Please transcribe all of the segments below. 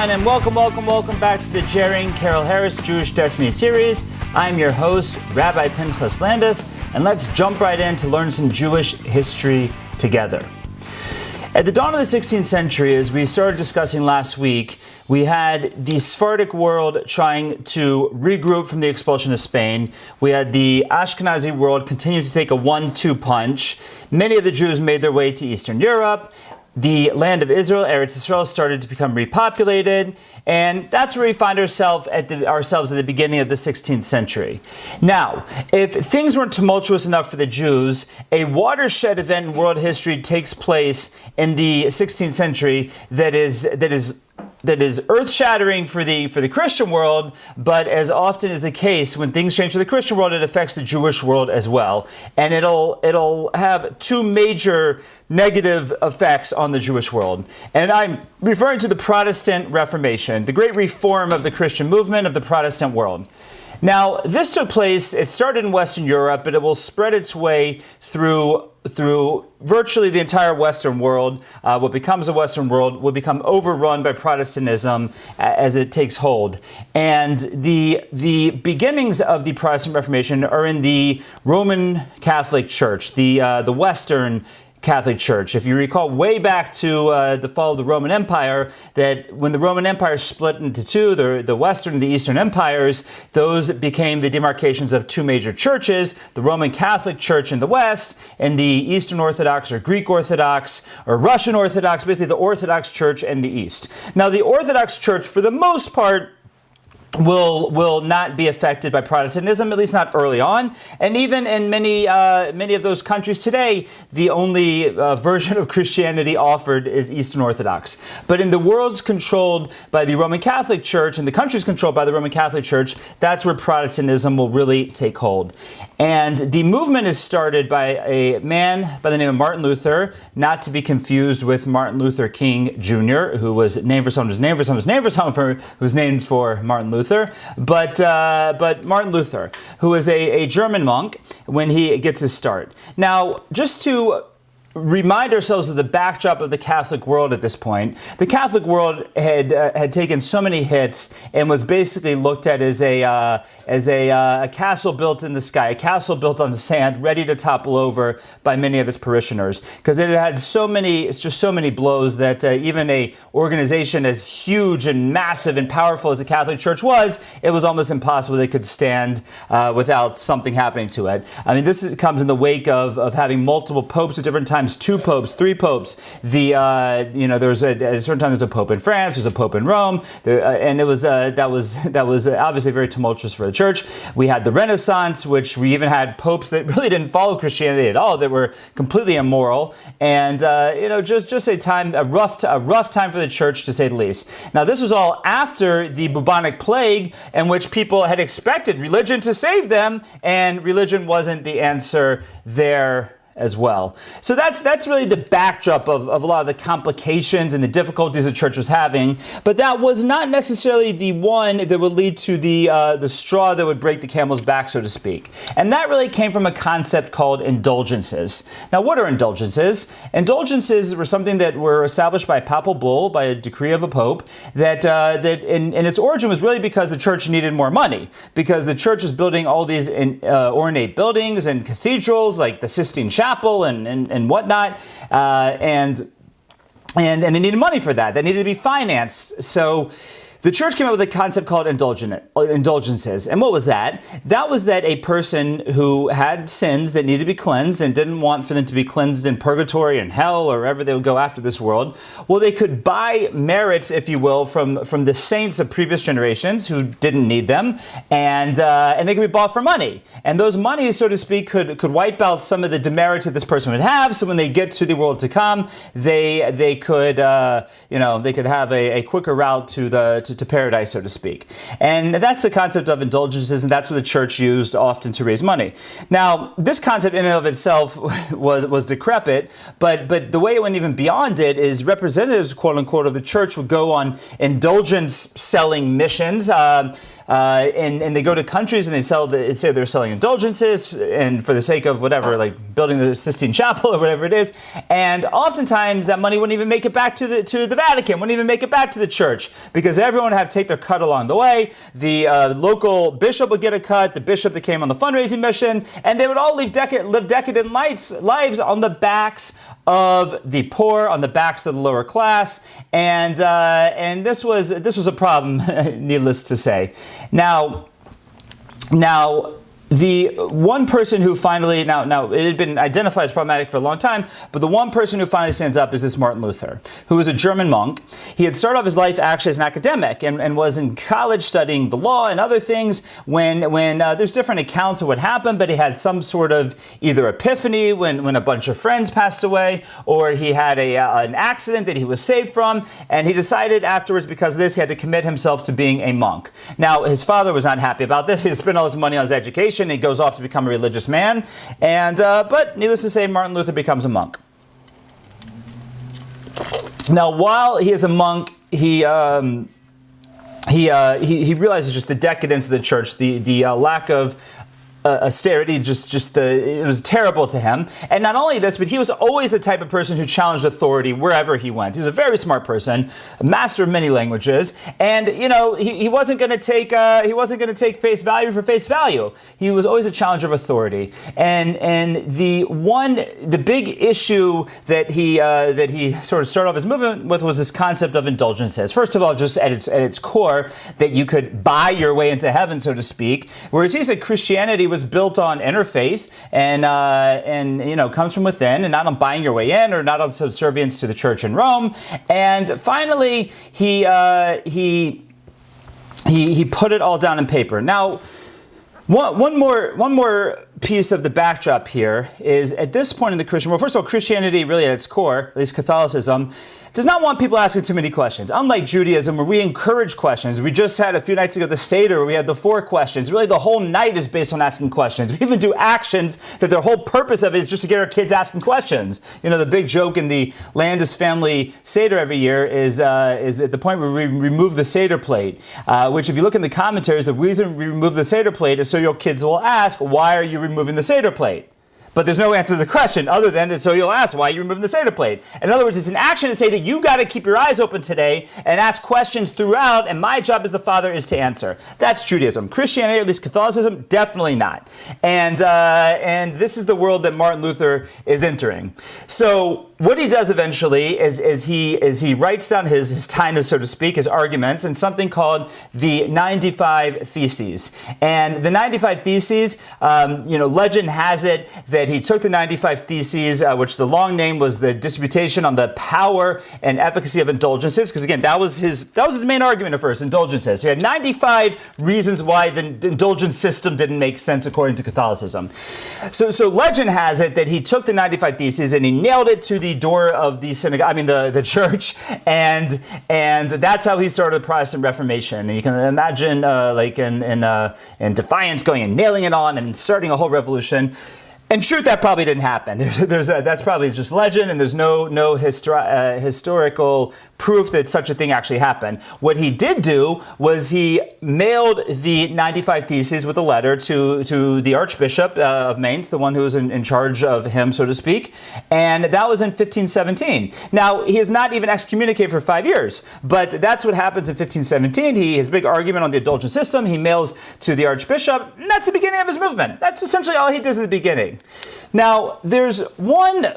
everyone, and welcome back to the Jerry and Carol Harris Jewish Destiny series. I'm your host, Rabbi Pinchas Landis, and let's jump right in to learn some Jewish history together. At the dawn of the 16th century, as we started discussing last week, we had the Sephardic world trying to regroup from the expulsion of Spain. We had the Ashkenazi world continue to take a 1-2 punch. Many of the Jews made their way to Eastern Europe. The land of Israel, Eretz Israel, started to become repopulated, and that's where we find ourselves at the beginning of the 16th century. Now, if things weren't tumultuous enough for the Jews, a watershed event in world history takes place in the 16th century that is earth-shattering for the Christian world, but as often is the case, when things change for the Christian world, it affects the Jewish world as well. And it'll have two major negative effects on the Jewish world. And I'm referring to the Protestant Reformation, the great reform of the Christian movement of the Protestant world. Now, this took place, it started in Western Europe, but it will spread its way through virtually the entire Western world. What becomes a Western world will become overrun by Protestantism as it takes hold. And the beginnings of the Protestant Reformation are in the Roman Catholic Church, the Western Catholic Church. If you recall way back to the fall of the Roman Empire, that when the Roman Empire split into two, the Western and the Eastern empires, those became the demarcations of two major churches, the Roman Catholic Church in the West and the Eastern Orthodox or Greek Orthodox or Russian Orthodox, basically the Orthodox Church in the East. Now, the Orthodox Church, for the most part, will not be affected by Protestantism, at least not early on. And even in many of those countries today, the only version of Christianity offered is Eastern Orthodox. But in the worlds controlled by the Roman Catholic Church and the countries controlled by the Roman Catholic Church, that's where Protestantism will really take hold. And the movement is started by a man by the name of Martin Luther, not to be confused with Martin Luther King Jr., who was named for someone who was named for Martin Luther. But Martin Luther, who is a German monk when he gets his start. Now, just to remind ourselves of the backdrop of the Catholic world at this point. The Catholic world had taken so many hits and was basically looked at as a castle built in the sky, a castle built on sand, ready to topple over by many of its parishioners, because it had so many blows that even a organization as huge and massive and powerful as the Catholic Church was, it was almost impossible they could stand without something happening to it. I mean, comes in the wake of having multiple popes at different times. 2 popes, 3 popes. There was at a certain time there's a pope in France, there's a pope in Rome, and it was that was obviously very tumultuous for the church. We had the Renaissance, which we even had popes that really didn't follow Christianity at all, that were completely immoral, and just a rough time for the church, to say the least. Now, this was all after the bubonic plague, in which people had expected religion to save them, and religion wasn't the answer there as well. So that's really the backdrop of a lot of the complications and the difficulties the church was having. But that was not necessarily the one that would lead to the straw that would break the camel's back, so to speak. And that really came from a concept called indulgences. Now, what are indulgences? Indulgences were something that were established by a papal bull, by a decree of a pope, that in its origin was really because the church needed more money, because the church was building all these ornate buildings and cathedrals like the Sistine Chapel and whatnot, and they needed money for that. That needed to be financed. So the church came up with a concept called indulgences. And what was that? That was that a person who had sins that needed to be cleansed and didn't want for them to be cleansed in purgatory and hell or wherever they would go after this world, well, they could buy merits, if you will, from the saints of previous generations who didn't need them, and they could be bought for money. And those monies, so to speak, could wipe out some of the demerits that this person would have. So when they get to the world to come, they could have a quicker route to paradise, so to speak. And that's the concept of indulgences, and that's what the church used often to raise money. Now, this concept in and of itself was decrepit, but the way it went even beyond it is representatives, quote unquote, of the church would go on indulgence selling missions. and they go to countries and they say they're selling indulgences, and for the sake of whatever, like building the Sistine Chapel or whatever it is, and oftentimes that money wouldn't even make it back to the Vatican, wouldn't even make it back to the church, because everyone had to take their cut along the way. The local bishop would get a cut, the bishop that came on the fundraising mission, and they would all live decadent lives on the backs of the poor, on the backs of the lower class, and this was a problem, needless to say. Now, the one person who finally, now it had been identified as problematic for a long time, but the one person who finally stands up is this Martin Luther, who was a German monk. He had started off his life actually as an academic and was in college studying the law and other things when there's different accounts of what happened, but he had some sort of either epiphany when a bunch of friends passed away, or he had an accident that he was saved from, and he decided afterwards, because of this, he had to commit himself to being a monk. Now, his father was not happy about this. He spent all his money on his education. He goes off to become a religious man, but needless to say, Martin Luther becomes a monk. Now, while he is a monk, he realizes just the decadence of the church, the lack of austerity, it was terrible to him. And not only this, but he was always the type of person who challenged authority wherever he went. He was a very smart person, a master of many languages, and he wasn't going to take face value for face value. He was always a challenger of authority. And the big issue that he sort of started off his movement with was this concept of indulgences. First of all, just at its core, that you could buy your way into heaven, so to speak. Whereas he said Christianity was built on interfaith and comes from within, and not on buying your way in, or not on subservience to the church in Rome. And finally, he put it all down in paper. Now, one more piece of the backdrop here is, at this point in the Christian world, first of all, Christianity really at its core, at least Catholicism, does not want people asking too many questions. Unlike Judaism, where we encourage questions. We just had a few nights ago the Seder, where we had the 4 questions. Really, the whole night is based on asking questions. We even do actions that their whole purpose of it is just to get our kids asking questions. The big joke in the Landis family Seder every year is at the point where we remove the Seder plate, which, if you look in the commentaries, the reason we remove the Seder plate is so your kids will ask, why are you removing the Seder plate? But there's no answer to the question other than that, so you'll ask, why are you removing the Seder plate? In other words, it's an action to say that you got to keep your eyes open today and ask questions throughout, and my job as the father is to answer. That's Judaism. Christianity, or at least Catholicism, definitely not. And this is the world that Martin Luther is entering. So what he does eventually is he writes down his tinus, so to speak, his arguments, in something called the 95 Theses. And the 95 Theses, legend has it that he took the 95 Theses, which the long name was the Disputation on the Power and Efficacy of Indulgences, because again, that was his main argument at first, indulgences. So he had 95 reasons why the indulgence system didn't make sense according to Catholicism. So legend has it that he took the 95 Theses and he nailed it to the door of the synagogue, the church, and that's how he started the Protestant Reformation. And you can imagine, in Defiance, going and nailing it on and starting a whole revolution. In truth, that probably didn't happen. That's probably just legend, and there's no historical proof that such a thing actually happened. What he did do was he mailed the 95 Theses with a letter to the Archbishop of Mainz, the one who was in charge of him, so to speak, and that was in 1517. Now, he is not even excommunicated for 5 years, but that's what happens in 1517. His big argument on the indulgence system, he mails to the Archbishop, and that's the beginning of his movement. That's essentially all he does at the beginning. Now, there's one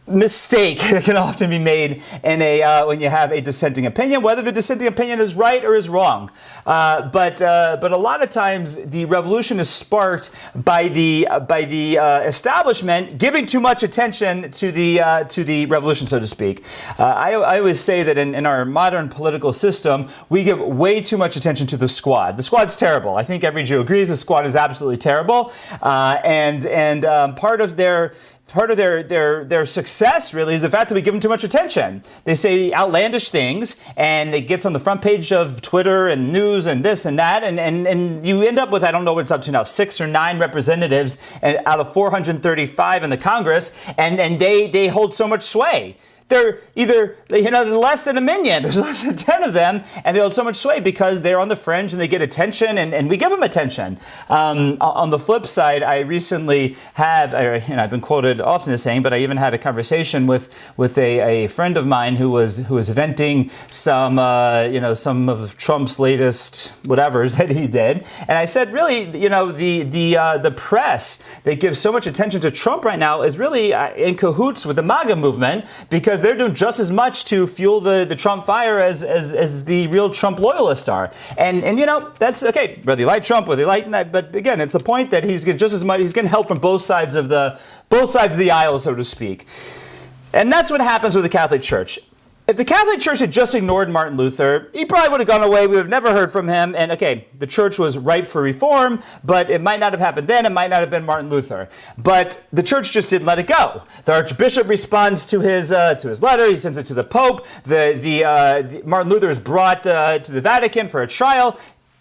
mistake that can often be made in when you have a dissenting opinion, whether the dissenting opinion is right or is wrong. But a lot of times the revolution is sparked by the establishment giving too much attention to the revolution, so to speak. I always say that in our modern political system, we give way too much attention to the squad. The squad's terrible. I think every Jew agrees the squad is absolutely terrible, and part of their success really is the fact that we give them too much attention. They say outlandish things, and it gets on the front page of Twitter and news and this and that, and you end up with, I don't know what it's up to now, 6 or 9 representatives out of 435 in the Congress, and they hold so much sway. they're either, they're less than a minion. There's less than 10 of them, and they hold so much sway because they're on the fringe and they get attention, and we give them attention. On the flip side, I recently I've been quoted often as saying, but I even had a conversation with a friend of mine who was venting some of Trump's latest whatevers that he did, and I said, really, the press that gives so much attention to Trump right now is really in cahoots with the MAGA movement, because they're doing just as much to fuel the Trump fire as the real Trump loyalists are. And that's okay, whether you like Trump, whether you like that, but again, it's the point that he's getting just as much, he's getting help from both sides of the aisle, so to speak. And that's what happens with the Catholic Church. If the Catholic Church had just ignored Martin Luther, he probably would have gone away. We would have never heard from him. And okay, the church was ripe for reform, but it might not have happened then. It might not have been Martin Luther. But the church just didn't let it go. The Archbishop responds to his letter. He sends it to the Pope. Martin Luther is brought to the Vatican for a trial,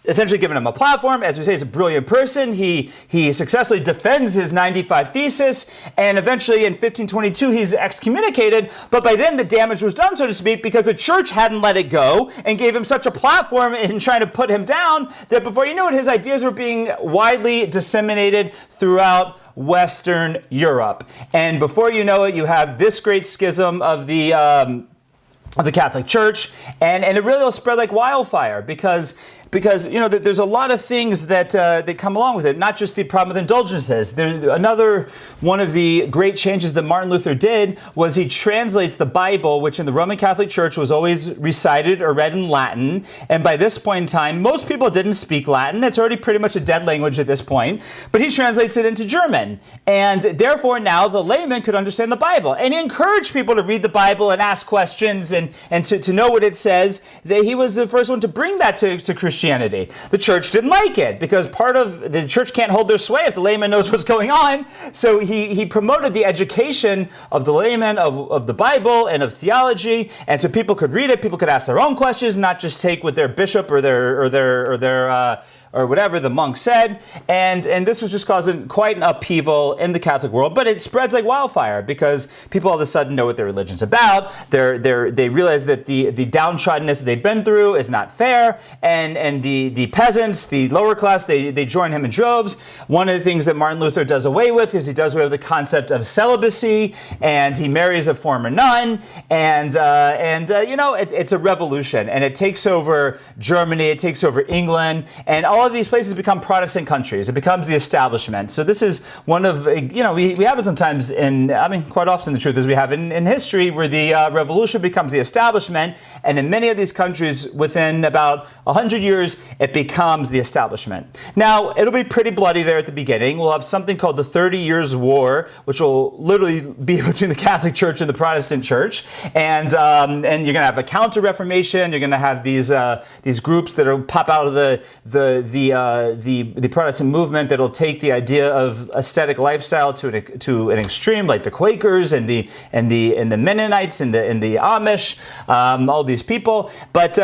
essentially giving him a platform. As we say, he's a brilliant person. He successfully defends his 95 Thesis, and eventually in 1522 he's excommunicated. But by then the damage was done, so to speak, because the church hadn't let it go and gave him such a platform in trying to put him down that before you knew it, his ideas were being widely disseminated throughout Western Europe. And before you know it, you have this great schism of the Catholic Church, and it really will spread like wildfire because there's a lot of things that come along with it, not just the problem with indulgences. Another one of the great changes that Martin Luther did was he translates the Bible, which in the Roman Catholic Church was always recited or read in Latin, and by this point in time, most people didn't speak Latin. It's already pretty much a dead language at this point, but he translates it into German, and therefore now the layman could understand the Bible, and he encouraged people to read the Bible and ask questions and to know what it says. That he was the first one to bring that to Christianity. The church didn't like it because part of the church can't hold their sway if the layman knows what's going on. So he promoted the education of the layman of the Bible and of theology, and so people could read it, people could ask their own questions, not just take what their bishop or whatever the monk said, and this was just causing quite an upheaval in the Catholic world. But it spreads like wildfire because people all of a sudden know what their religion's about. They realize that the downtroddenness that they've been through is not fair, and the peasants, the lower class, they join him in droves. One of the things that Martin Luther does away with is he does away with the concept of celibacy, and he marries a former nun, and it's a revolution, and it takes over Germany, it takes over England, and all of these places become Protestant countries. It becomes the establishment. So this is one of, we have it sometimes quite often the truth is we have in history where the revolution becomes the establishment, and in many of these countries within about 100 years, it becomes the establishment. Now, it'll be pretty bloody there at the beginning. We'll have something called the 30 Years' War, which will literally be between the Catholic Church and the Protestant Church, and you're going to have a Counter-Reformation. You're going to have these groups that will pop out of the Protestant movement that'll take the idea of ascetic lifestyle to an extreme, like the Quakers and the Mennonites and the Amish, all these people. But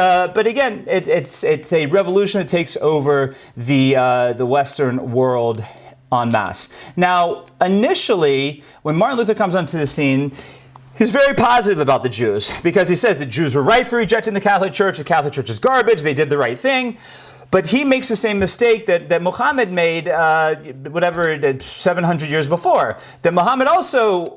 again, it's a revolution that takes over the Western world en masse. Now, initially, when Martin Luther comes onto the scene, he's very positive about the Jews because he says the Jews were right for rejecting the Catholic Church. The Catholic Church is garbage. They did the right thing. But he makes the same mistake that Muhammad made, 700 years before. That Muhammad also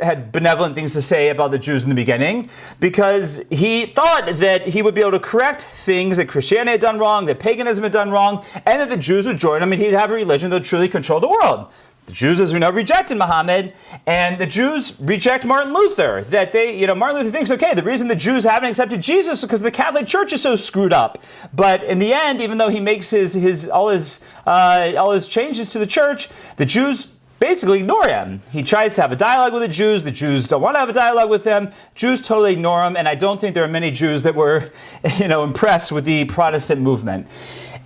had benevolent things to say about the Jews in the beginning, because he thought that he would be able to correct things that Christianity had done wrong, that paganism had done wrong, and that the Jews would join him and he'd have a religion that would truly control the world. The Jews, as we know, rejected Muhammad, and the Jews reject Martin Luther. That Martin Luther thinks, okay, the reason the Jews haven't accepted Jesus is because the Catholic Church is so screwed up. But in the end, even though he makes all his changes to the church, the Jews basically ignore him. He tries to have a dialogue with the Jews don't want to have a dialogue with him. Jews totally ignore him, and I don't think there are many Jews that were, impressed with the Protestant movement.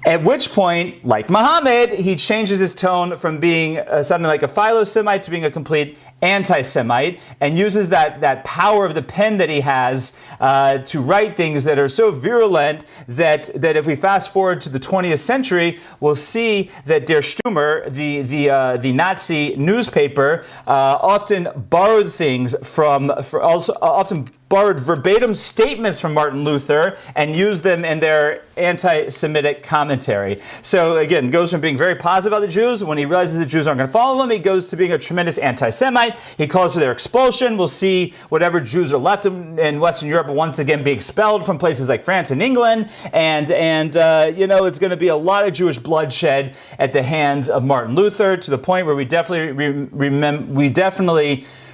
At which point, like Muhammad, he changes his tone from being something like a Philo-Semite to being a complete anti-Semite, and uses that power of the pen that he has to write things that are so virulent that if we fast forward to the 20th century, we'll see that Der Stürmer, the Nazi newspaper, often borrowed things often borrowed verbatim statements from Martin Luther and used them in their anti-Semitic commentary. So again, goes from being very positive about the Jews. When he realizes the Jews aren't going to follow him, he goes to being a tremendous anti-Semite. He calls for their expulsion. We'll see whatever Jews are left in Western Europe will once again be expelled from places like France and England. And it's going to be a lot of Jewish bloodshed at the hands of Martin Luther, to the point where we definitely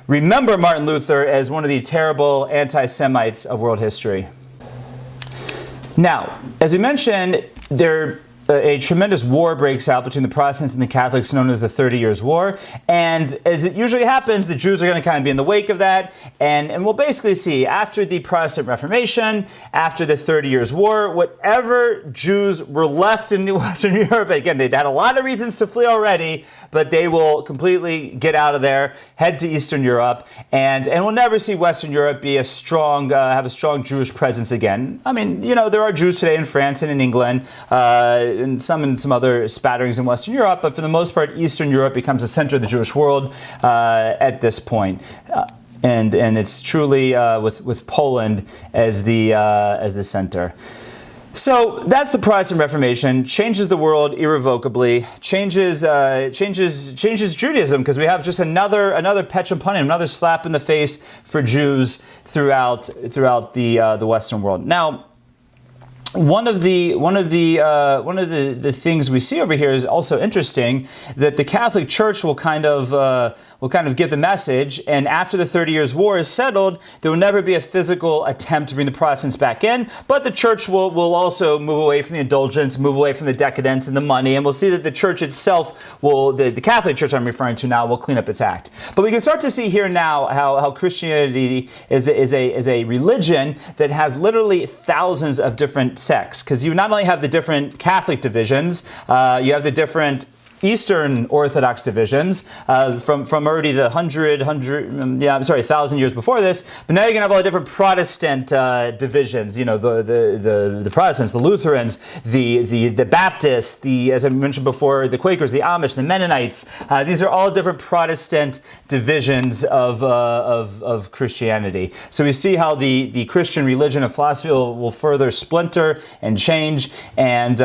remember Martin Luther as one of the terrible anti-Semites of world history. Now, as we mentioned, a tremendous war breaks out between the Protestants and the Catholics, known as the 30 Years' War. And as it usually happens, the Jews are going to kind of be in the wake of that. And we'll basically see, after the Protestant Reformation, after the 30 Years' War, whatever Jews were left in Western Europe, again, they'd had a lot of reasons to flee already, but they will completely get out of there, head to Eastern Europe, and we'll never see Western Europe be have a strong Jewish presence again. I mean, there are Jews today in France and in England, and some other spatterings in Western Europe, but for the most part, Eastern Europe becomes the center of the Jewish world at this point. And it's truly with Poland as the center. So that's the Protestant Reformation. Changes the world irrevocably. Changes Judaism, because we have just another Petrum Panim, another slap in the face for Jews throughout the Western world. Now, one of the things we see over here is also interesting, that the Catholic Church will kind of get the message, and after the 30 Years' War is settled, there will never be a physical attempt to bring the Protestants back in, but the Church will also move away from the indulgence, move away from the decadence and the money, and we'll see that the Church itself the Catholic Church I'm referring to now, will clean up its act. But we can start to see here now how Christianity is a religion that has literally thousands of different sects, because you not only have the different Catholic divisions, you have the different Eastern Orthodox divisions from already the 1,000 years before this, but now you're gonna have all the different Protestant divisions. The Protestants, the Lutherans, the Baptists, as I mentioned before, the Quakers, the Amish, the Mennonites. These are all different Protestant divisions of Christianity. So we see how the Christian religion and philosophy will further splinter and change. And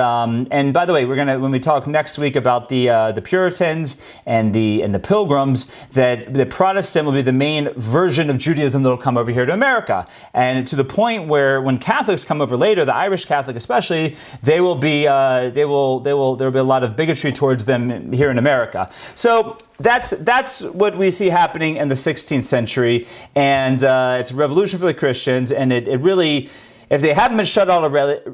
by the way, when we talk next week about the Puritans and the Pilgrims, that the Protestant will be the main version of Judaism that will come over here to America, and to the point where when Catholics come over later, the Irish Catholic especially, there will be a lot of bigotry towards them here in America. So that's what we see happening in the 16th century, and it's a revolution for the Christians, and it really, if they haven't been shut out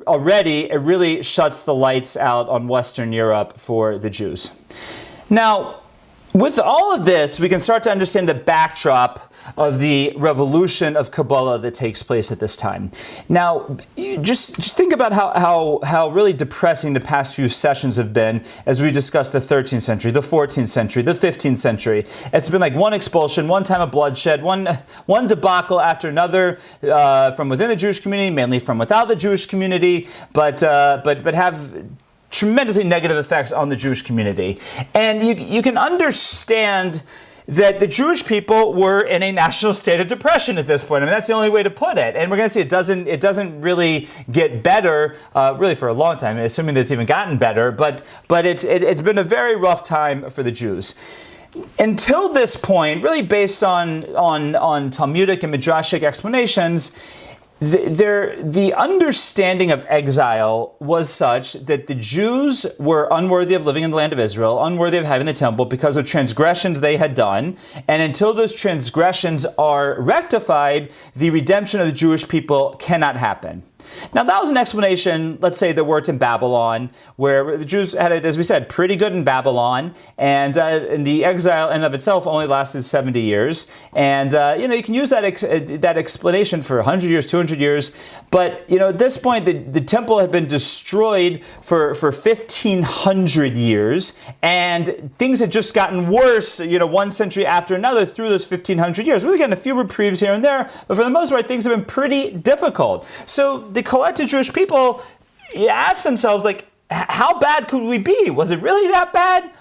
already, it really shuts the lights out on Western Europe for the Jews. Now, with all of this, we can start to understand the backdrop of the revolution of Kabbalah that takes place at this time. Now, just think about how really depressing the past few sessions have been as we discussed the 13th century, the 14th century, the 15th century. It's been like one expulsion, one time of bloodshed, one debacle after another from within the Jewish community, mainly from without the Jewish community, but have tremendously negative effects on the Jewish community. And you can understand that the Jewish people were in a national state of depression at this point. I mean, that's the only way to put it. And we're going to see it doesn't really get better, really for a long time, assuming that it's even gotten better. But it's been a very rough time for the Jews. Until this point, really based on Talmudic and Midrashic explanations, the understanding of exile was such that the Jews were unworthy of living in the land of Israel, unworthy of having the temple because of transgressions they had done. And until those transgressions are rectified, the redemption of the Jewish people cannot happen. Now, that was an explanation, let's say, that worked in Babylon, where the Jews had it, as we said, pretty good in Babylon, and the exile in and of itself only lasted 70 years. And, you can use that explanation for 100 years, 200 years, but, at this point, the temple had been destroyed for 1,500 years, and things had just gotten worse, one century after another through those 1,500 years. We're getting a few reprieves here and there, but for the most part, things have been pretty difficult. So the collected Jewish people asked themselves, how bad could we be? Was it really that bad?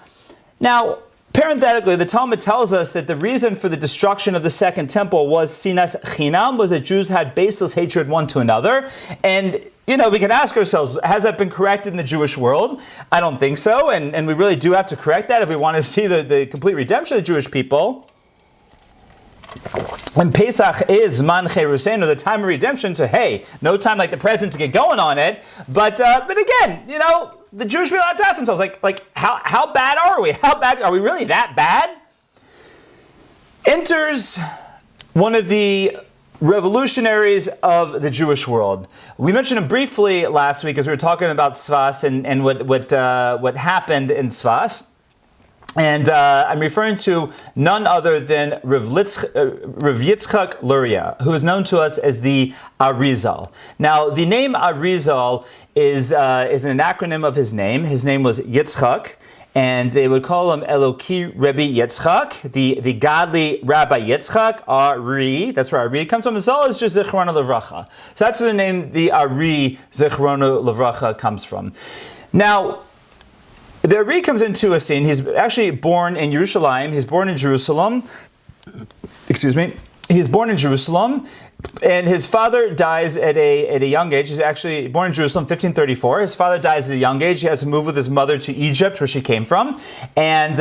Now, parenthetically, the Talmud tells us that the reason for the destruction of the Second Temple was sinas chinam, was that Jews had baseless hatred one to another. And, we can ask ourselves, has that been corrected in the Jewish world? I don't think so, and we really do have to correct that if we want to see the complete redemption of the Jewish people. When Pesach is Man Cherusenu, the time of redemption, so hey, no time like the present to get going on it. But again, the Jewish people have to ask themselves, how bad are we? How bad are we really that bad? Enters one of the revolutionaries of the Jewish world. We mentioned him briefly last week as we were talking about Tzfas and what happened in Tzfas. And I'm referring to none other than Rav Yitzchak Luria, who is known to us as the Arizal. Now, the name Arizal is an acronym of his name. His name was Yitzchak, and they would call him Eloki Rebbe Yitzchak, the godly Rabbi Yitzchak, Ari. That's where Ari comes from. Azal is just Zichrona Levracha. So that's where the name, the Ari Zichrona Levracha, comes from. Now, the Ari comes into a scene. He's actually born in Yerushalayim. He's born in Jerusalem. Excuse me. He's born in Jerusalem, and his father dies at a young age. He's actually born in Jerusalem, 1534. His father dies at a young age. He has to move with his mother to Egypt, where she came from, and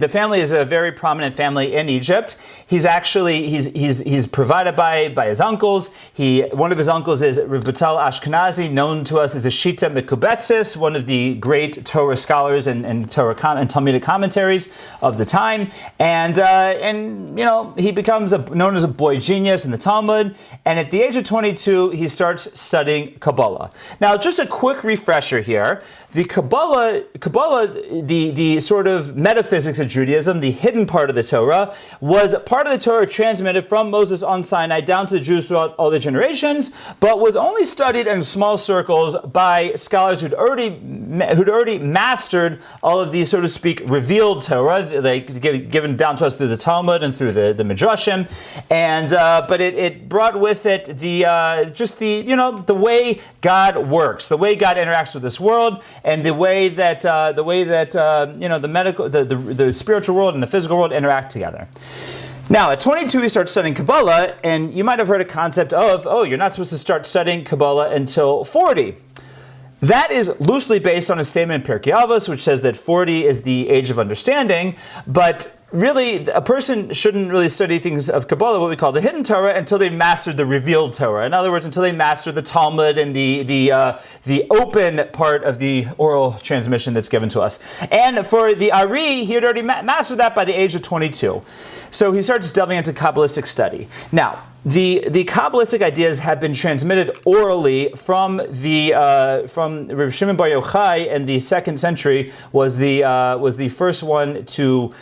the family is a very prominent family in Egypt. He's provided by his uncles. One of his uncles is Rav Batal Ashkenazi, known to us as a Shita Mekubetzis, one of the great Torah scholars and Torah and Talmudic commentaries of the time, and he becomes known as a boy genius in the Talmud, and at the age of 22, he starts studying Kabbalah. Now, just a quick refresher here. The Kabbalah, the sort of metaphysics of Judaism, the hidden part of the Torah, was part of the Torah transmitted from Moses on Sinai down to the Jews throughout all the generations, but was only studied in small circles by scholars who'd already mastered all of these, so to speak, revealed Torah, given down to us through the Talmud and through the Midrashim. And but it brought with it the way God works, the way God interacts with this world, and the way that the spiritual world and the physical world interact together. Now, at 22, he starts studying Kabbalah, and you might have heard a concept of, you're not supposed to start studying Kabbalah until 40. That is loosely based on a statement in Pirkei Avos, which says that 40 is the age of understanding, but really, a person shouldn't really study things of Kabbalah, what we call the hidden Torah, until they've mastered the revealed Torah. In other words, until they master the Talmud and the open part of the oral transmission that's given to us. And for the Ari, he had already mastered that by the age of 22. So he starts delving into Kabbalistic study. Now, the Kabbalistic ideas have been transmitted orally from Rav Shimon Bar Yochai in the 2nd century, was the first one to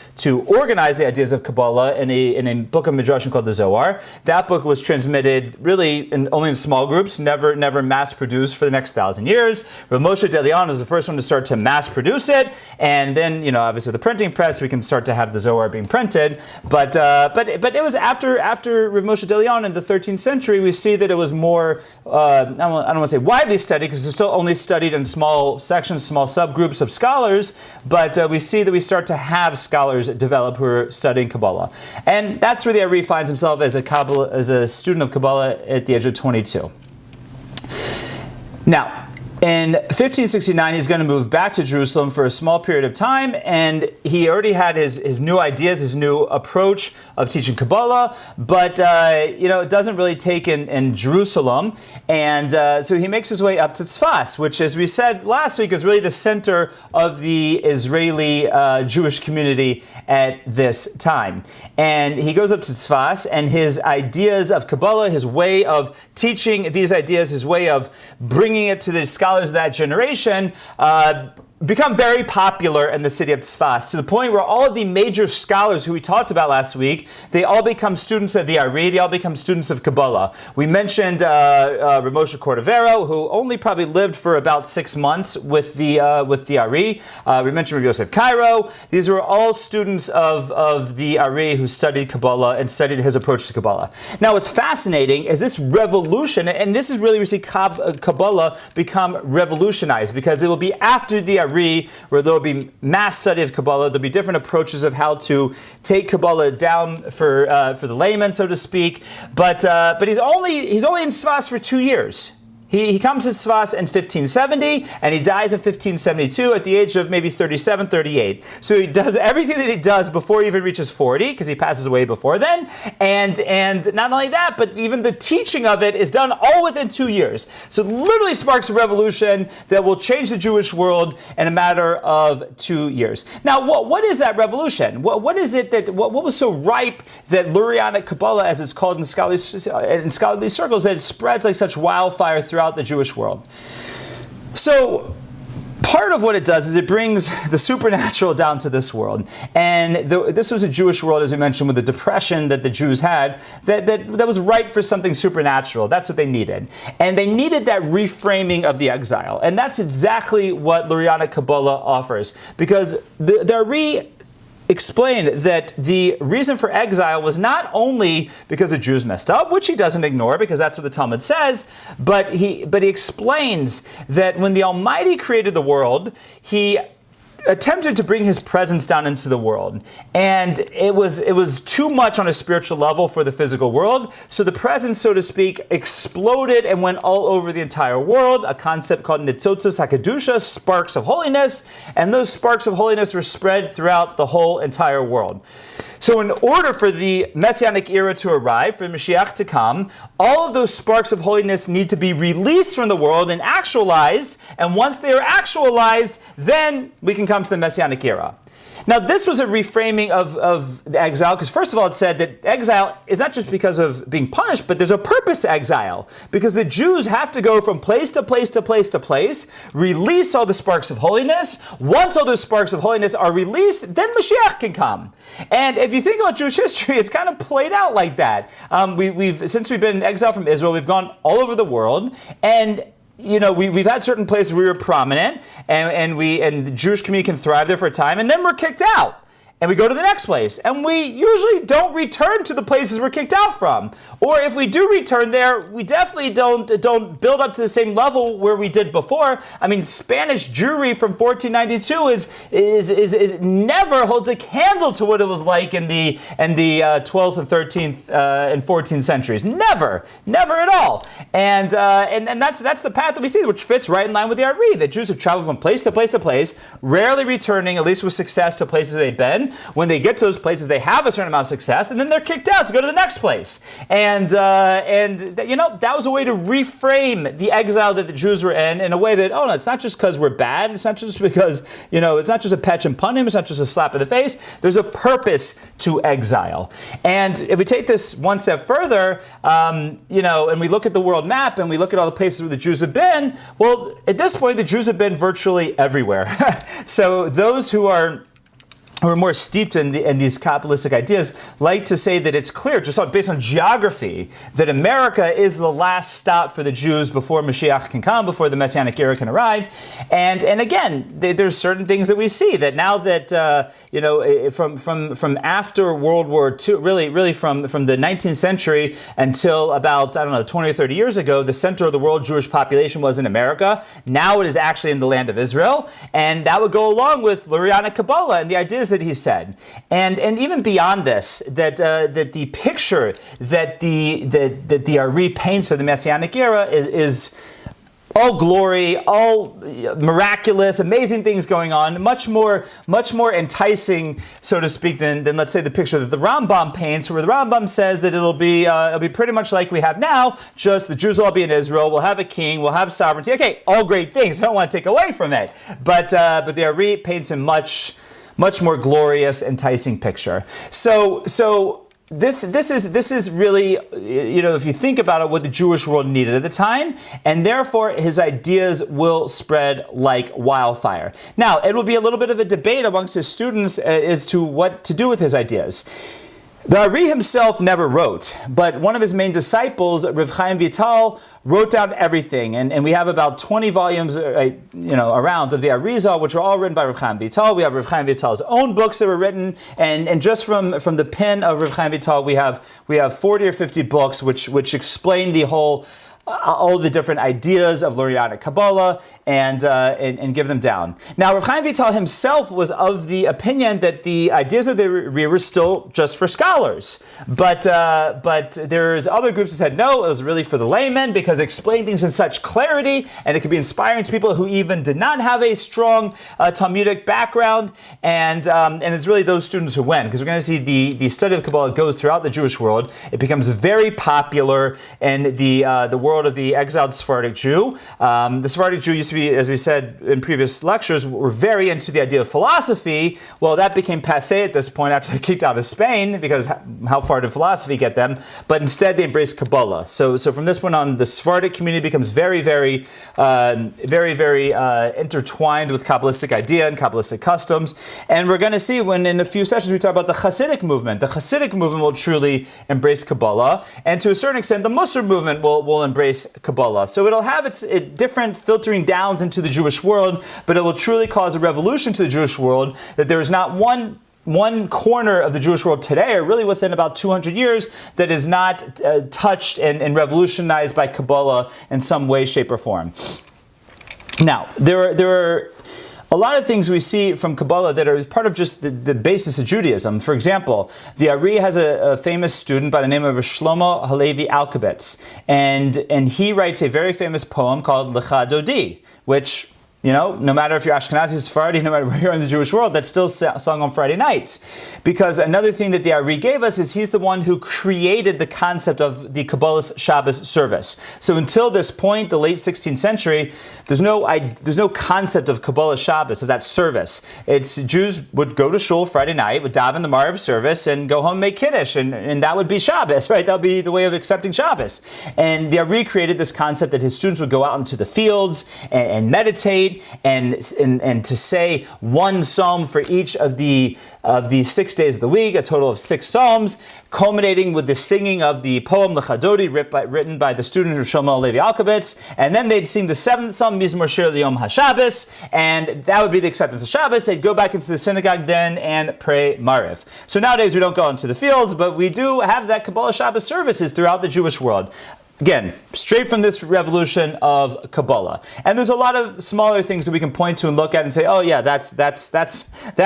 organize the ideas of Kabbalah in a book of Midrashim called the Zohar. That book was transmitted really only in small groups, never mass produced for the next 1,000 years. Rav Moshe de Leon is the first one to start to mass produce it, and then obviously with the printing press we can start to have the Zohar being printed. But it was after Rav Moshe de Leon in the 13th century, we see that it was more, I don't want to say widely studied, because it's still only studied in small sections, small subgroups of scholars, but we see that we start to have scholars develop who are studying Kabbalah. And that's where the Ari finds himself as a student of Kabbalah at the age of 22. Now, In 1569, he's going to move back to Jerusalem for a small period of time, and he already had his new ideas, his new approach of teaching Kabbalah, but it doesn't really take in Jerusalem, and so he makes his way up to Tzfas, which, as we said last week, is really the center of the Israeli Jewish community at this time. And he goes up to Tzfas, and his ideas of Kabbalah, his way of teaching these ideas, his way of bringing it to the scholars of that generation, become very popular in the city of Tzfas, to the point where all of the major scholars who we talked about last week, they all become students of the Ari, they all become students of Kabbalah. We mentioned Ramosha Cordovero, who only probably lived for about 6 months with the Ari. We mentioned Rabbi Yosef Cairo. These were all students of the Ari who studied Kabbalah and studied his approach to Kabbalah. Now, what's fascinating is this revolution, and this is really where we see Kabbalah become revolutionized, because it will be after the Ari, where there will be mass study of Kabbalah. There'll be different approaches of how to take Kabbalah down for the layman, so to speak. But he's only in Tzfas for 2 years. He comes to Tzfas in 1570, and he dies in 1572 at the age of maybe 37, 38. So he does everything that he does before he even reaches 40, because he passes away before then. And not only that, but even the teaching of it is done all within 2 years. So it literally sparks a revolution that will change the Jewish world in a matter of 2 years. Now, what is that revolution? What is it what was so ripe that Lurianic Kabbalah, as it's called in scholarly circles, that it spreads like such wildfire throughout the Jewish world? So part of what it does is it brings the supernatural down to this world. And this was a Jewish world, as we mentioned, with the depression that the Jews had, that was ripe for something supernatural. That's what they needed. And they needed that reframing of the exile. And that's exactly what Lurianic Kabbalah offers. Because the explained that the reason for exile was not only because the Jews messed up, which he doesn't ignore because that's what the Talmud says, but he explains that when the Almighty created the world, he attempted to bring his presence down into the world. And it was too much on a spiritual level for the physical world. So the presence, so to speak, exploded and went all over the entire world, a concept called Nitzotzos HaKedusha, sparks of holiness. And those sparks of holiness were spread throughout the whole entire world. So in order for the Messianic era to arrive, for Mashiach to come, all of those sparks of holiness need to be released from the world and actualized. And once they are actualized, then we can come to the Messianic era. Now, this was a reframing of the exile, because first of all, it said that exile is not just because of being punished, but there's a purpose to exile, because the Jews have to go from place to place to place to place, release all the sparks of holiness. Once all those sparks of holiness are released, then Mashiach can come. And if you think about Jewish history, it's kind of played out like that. Since we've been in exile from Israel, we've gone all over the world, and we've had certain places where we were prominent, and the Jewish community can thrive there for a time, and then we're kicked out. And we go to the next place. And we usually don't return to the places we're kicked out from. Or if we do return there, we definitely don't build up to the same level where we did before. I mean, Spanish Jewry from 1492 is never holds a candle to what it was like in the 12th and 13th and 14th centuries. Never at all. And that's the path that we see, which fits right in line with the Ari. That Jews have traveled from place to place to place, rarely returning, at least with success, to places they've been. When they get to those places, they have a certain amount of success, and then they're kicked out to go to the next place. And that was a way to reframe the exile that the Jews were in a way that, no, it's not just because we're bad. It's not just because, it's not just a petch and punim. It's not just a slap in the face. There's a purpose to exile. And if we take this one step further, and we look at the world map and we look at all the places where the Jews have been, well, at this point, the Jews have been virtually everywhere. So those who are more steeped in these Kabbalistic ideas like to say that it's clear, just based on geography, that America is the last stop for the Jews before Mashiach can come, before the Messianic era can arrive. And again, there's certain things that we see that now that from after World War II, really from the 19th century until about 20 or 30 years ago, the center of the world Jewish population was in America. Now it is actually in the land of Israel, and that would go along with Lurianic Kabbalah and the ideas that he said, and even beyond this, that the picture that the Ari paints of the Messianic era is all glory, all miraculous, amazing things going on, much more enticing, so to speak, than let's say the picture that the Rambam paints, where the Rambam says that it'll be pretty much like we have now, just the Jews will all be in Israel, we'll have a king, we'll have sovereignty. Okay, all great things. I don't want to take away from it, but the Ari paints a much more glorious, enticing picture. So. This is really, if you think about it, what the Jewish world needed at the time, and therefore his ideas will spread like wildfire. Now, it will be a little bit of a debate amongst his students as to what to do with his ideas. The Ari himself never wrote, but one of his main disciples, Rav Chaim Vital, wrote down everything, and we have about 20 volumes, around of the Arizal, which are all written by Rav Chaim Vital. We have Rav Chaim Vital's own books that were written, and just from the pen of Rav Chaim Vital, we have 40 or 50 books which explain the whole. All the different ideas of learning Kabbalah and give them down. Now, Rav Chaim Vital himself was of the opinion that the ideas of the Ari were still just for scholars, but there's other groups that said no, it was really for the laymen because it explained things in such clarity and it could be inspiring to people who even did not have a strong Talmudic background, and it's really those students who win, because we're going to see the study of Kabbalah goes throughout the Jewish world. It becomes very popular in the world of the exiled Sephardic Jew. The Sephardic Jew used to be, as we said in previous lectures, were very into the idea of philosophy. Well, that became passé at this point after they kicked out of Spain, because how far did philosophy get them? But instead they embraced Kabbalah. So from this point on, the Sephardic community becomes very intertwined with Kabbalistic idea and Kabbalistic customs. And we're going to see when in a few sessions we talk about the Hasidic movement. The Hasidic movement will truly embrace Kabbalah, and to a certain extent the Muslim movement will embrace Kabbalah. So it'll have its different filtering downs into the Jewish world, but it will truly cause a revolution to the Jewish world, that there is not one corner of the Jewish world today, or really within about 200 years, that is not touched and revolutionized by Kabbalah in some way, shape, or form. Now, there are a lot of things we see from Kabbalah that are part of just the basis of Judaism. For example, the Ari has a famous student by the name of Shlomo Halevi Alkabetz, and he writes a very famous poem called Lecha Dodi, which, no matter if you're Ashkenazi, Sephardi, no matter where you're in the Jewish world, that's still sung on Friday nights. Because another thing that the Ari gave us is he's the one who created the concept of the Kabbalah's Shabbos service. So until this point, the late 16th century, there's no concept of Kabbalah Shabbos, of that service. It's Jews would go to shul Friday night, would daven the Mariv service, and go home and make Kiddush, and that would be Shabbos, right? That would be the way of accepting Shabbos. And the Ari created this concept that his students would go out into the fields and meditate, and to say one psalm for each of the 6 days of the week, a total of 6 psalms, culminating with the singing of the poem Lecha Dodi, written by the student of Shlomo Levi Alkabetz, and then they'd sing the 7th psalm, Mizmor Shir L'Yom HaShabbos, and that would be the acceptance of Shabbos. They'd go back into the synagogue then and pray Mariv. So nowadays we don't go into the fields, but we do have that Kabbalah Shabbos services throughout the Jewish world. Again, straight from this revolution of Kabbalah. And there's a lot of smaller things that we can point to and look at and say, oh yeah, that's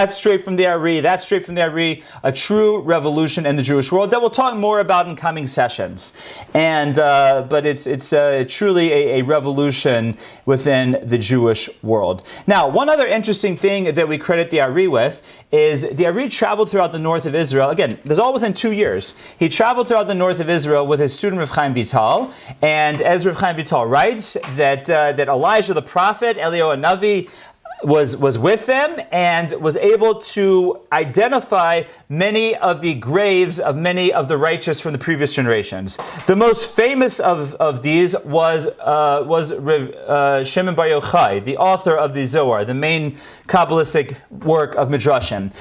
straight from the Ari, that's straight from the Ari, a true revolution in the Jewish world that we'll talk more about in coming sessions. And but it's truly a revolution within the Jewish world. Now, one other interesting thing that we credit the Ari with is the Ari traveled throughout the north of Israel. Again, this is all within 2 years. He traveled throughout the north of Israel with his student Rav Chaim Vital. And as Rav Chaim Vital writes, that Elijah the prophet, Eliyahu Navi, was with them and was able to identify many of the graves of many of the righteous from the previous generations. The most famous of these was Shimon Bar Yochai, the author of the Zohar, the main Kabbalistic work of Midrashim.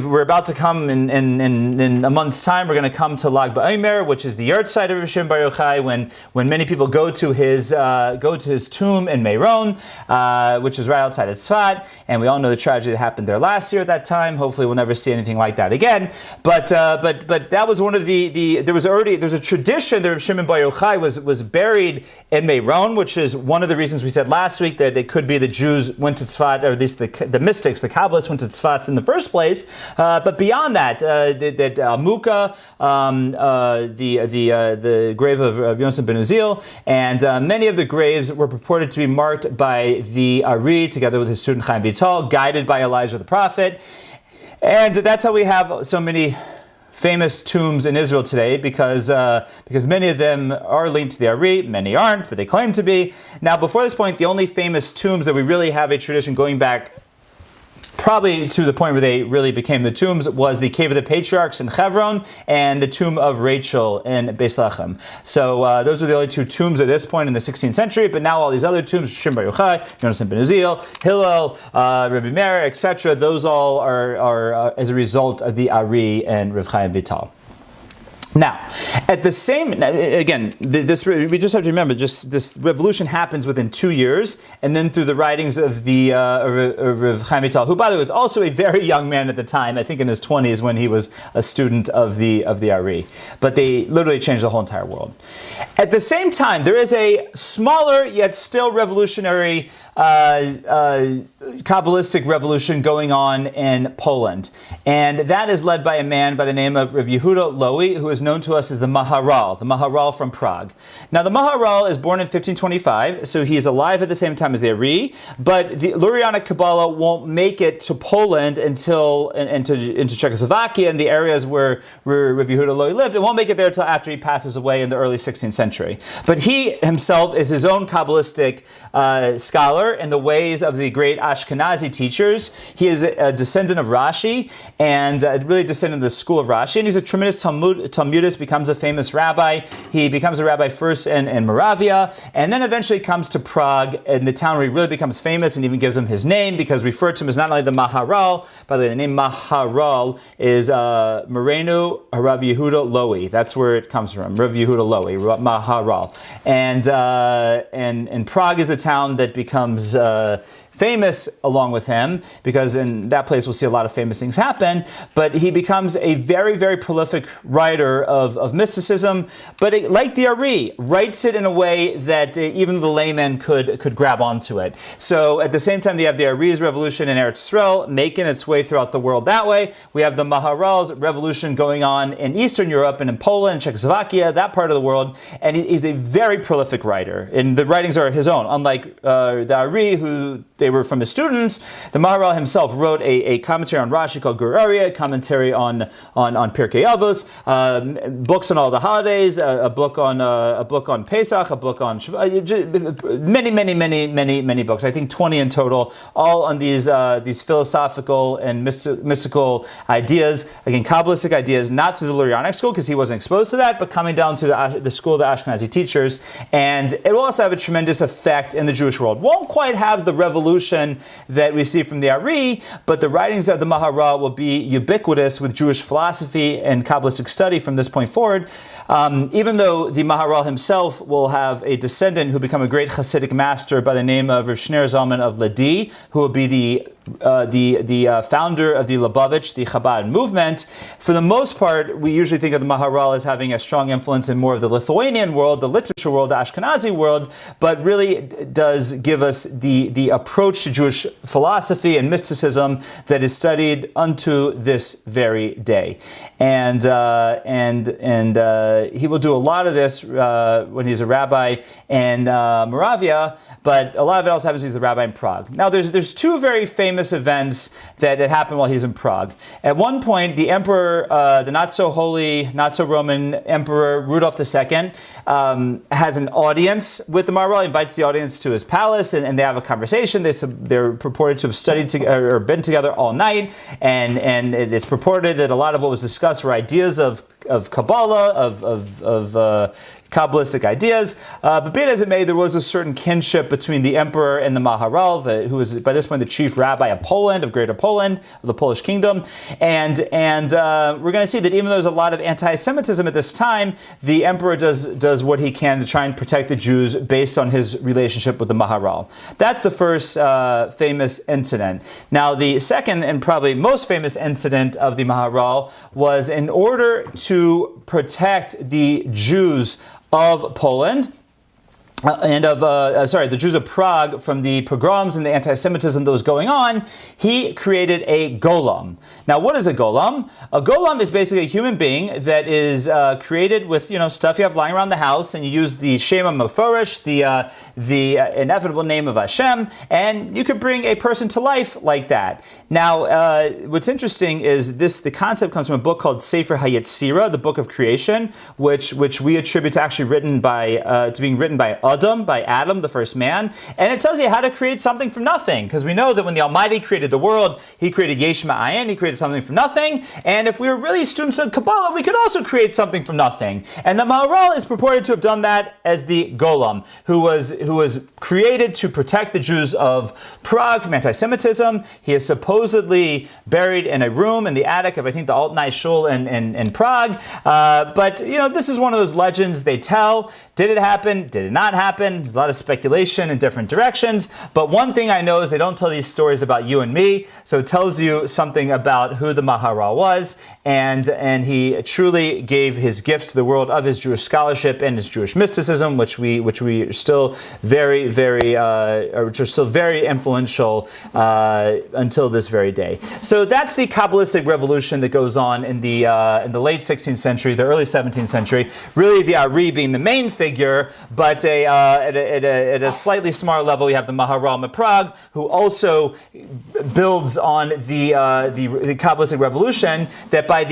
We're about to come in a month's time. We're going to come to Lag BaOmer, which is the yahrzeit of Shimon Bar Yochai, when many people go to his tomb in Meron, which is right outside of at Tzfat, and we all know the tragedy that happened there last year at that time. Hopefully we'll never see anything like that again. But that was one of there's a tradition that Rav Shimon Bar Yochai was buried in Meron, which is one of the reasons we said last week that it could be the Jews went to Tzfat, or at least the mystics, the Kabbalists went to Tzfat in the first place. But beyond that, that Muka, the grave of Yosef ben Uziel, and many of the graves were purported to be marked by the Ari, together with his student Chaim Vital, guided by Elijah the prophet. And that's how we have so many famous tombs in Israel today, because many of them are linked to the Ari, many aren't, but they claim to be. Now, before this point, the only famous tombs that we really have a tradition going back probably to the point where they really became the tombs was the Cave of the Patriarchs in Hebron and the tomb of Rachel in Beis Lechem. So those are the only two tombs at this point in the 16th century, but now all these other tombs, Shimon Bar Yochai, Yonatan ben Uziel, Hillel, Rabbi Meir, etc., those all are as a result of the Ari and Rav Chaim Vital. Now, at the same, again, we just have to remember, just this revolution happens within 2 years, and then through the writings of the Rav Chaim Vital, who, by the way, was also a very young man at the time, I think in his 20s when he was a student of the Ari. But they literally changed the whole entire world. At the same time, there is a smaller yet still revolutionary Kabbalistic revolution going on in Poland. And that is led by a man by the name of Rav Yehuda Lowy, who is known to us as the Maharal from Prague. Now, the Maharal is born in 1525, so he is alive at the same time as the Ari, but the Lurianic Kabbalah won't make it to Poland until into Czechoslovakia and the areas where Rav Yehuda Lowy lived. It won't make it there until after he passes away in the early 16th century. But he himself is his own Kabbalistic scholar in the ways of the great Ashkenazi teachers. He is a descendant of Rashi, and really descendant of the school of Rashi, and he's a tremendous Talmudist, becomes a famous rabbi. He becomes a rabbi first in Moravia, and then eventually comes to Prague, in the town where he really becomes famous, and even gives him his name, because referred to him as not only the Maharal, by the way, the name Maharal is Morenu Rav Yehuda Lowy. That's where it comes from, Rav Yehuda Lowy, Maharal. And Prague is the town that becomes famous along with him, because in that place we'll see a lot of famous things happen, but he becomes a very, very prolific writer of mysticism, but like the Ari, writes it in a way that even the layman could grab onto it. So at the same time, you have the Ari's revolution in Eretz Yisrael making its way throughout the world that way. We have the Maharal's revolution going on in Eastern Europe and in Poland, Czechoslovakia, that part of the world, and he's a very prolific writer, and the writings are his own, unlike the Ari, who they were from his students. The Maharal himself wrote a commentary on Rashi called Gur Aryeh, a commentary on Pirkei Avos, books on all the holidays, a book on Pesach, a book on many books. I think 20 in total, all on these philosophical and mystical ideas. Again, Kabbalistic ideas, not through the Lurianic school because he wasn't exposed to that, but coming down through the school of the Ashkenazi teachers. And it will also have a tremendous effect in the Jewish world. Won't quite have the revolution that we see from the Ari, but the writings of the Maharal will be ubiquitous with Jewish philosophy and Kabbalistic study from this point forward. Even though the Maharal himself will have a descendant who become a great Hasidic master by the name of Rav Shneur Zalman of Ladi, who will be the founder of the Lubavitch, the Chabad movement. For the most part, we usually think of the Maharal as having a strong influence in more of the Lithuanian world, the literature world, the Ashkenazi world, but really does give us the approach to Jewish philosophy and mysticism that is studied unto this very day. And he will do a lot of this when he's a rabbi in Moravia, but a lot of it also happens when he's a rabbi in Prague. Now, there's two very famous events that happened while he's in Prague. At one point, the emperor, the not so holy, not so Roman emperor Rudolf II, has an audience with the Maharal, invites the audience to his palace, and they have a conversation. They're purported to have studied together or been together all night, and it's purported that a lot of what was discussed were ideas of Kabbalah, of Kabbalistic ideas. But be it as it may, there was a certain kinship between the emperor and the Maharal, who was by this point the chief rabbi of Poland, of Greater Poland, of the Polish kingdom. And we're going to see that even though there's a lot of anti-Semitism at this time, the emperor does what he can to try and protect the Jews based on his relationship with the Maharal. That's the first famous incident. Now, the second and probably most famous incident of the Maharal was in order to protect the Jews of Poland, the Jews of Prague from the pogroms and the anti-Semitism that was going on, he created a golem. Now, what is a golem? A golem is basically a human being that is created with, stuff you have lying around the house, and you use the Shema Meforish, the inevitable name of Hashem, and you could bring a person to life like that. Now, what's interesting is the concept comes from a book called Sefer HaYetzirah, the Book of Creation, which we attribute to actually being written by Adam, the first man, and it tells you how to create something from nothing, because we know that when the Almighty created the world, He created Yesh Ma'ayin, He created something from nothing, and if we were really students of Kabbalah, we could also create something from nothing. And the Maharal is purported to have done that as the golem, who was created to protect the Jews of Prague from anti-Semitism. He is supposedly buried in a room in the attic of, I think, the Altnai Shul in Prague. But this is one of those legends they tell. Did it happen? Did it not happen? There's a lot of speculation in different directions. But one thing I know is they don't tell these stories about you and me. So it tells you something about who the Maharal was. And he truly gave his gifts to the world of his Jewish scholarship and his Jewish mysticism, which we are still very, very, which are still very influential until this very day. So that's the Kabbalistic revolution that goes on in the late 16th century, the early 17th century. Really, the Ari being the main figure, but at a slightly smaller level, you have the Maharal of Prague, who also builds on the Kabbalistic revolution. That by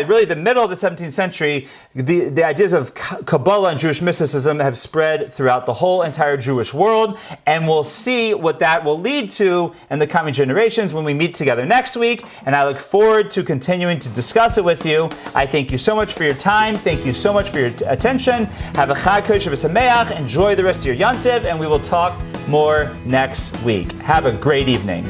really the middle of the 17th century, the ideas of Kabbalah and Jewish mysticism have spread throughout the whole entire Jewish world, and we'll see what that will lead to in the coming generations when we meet together next week. And I look forward to continuing to discuss it with you. I thank you so much for your time. Thank you so much for your attention. Have a Chag Kodesh v'Sameach. Enjoy the rest of your Yontiv, and we will talk more next week. Have a great evening.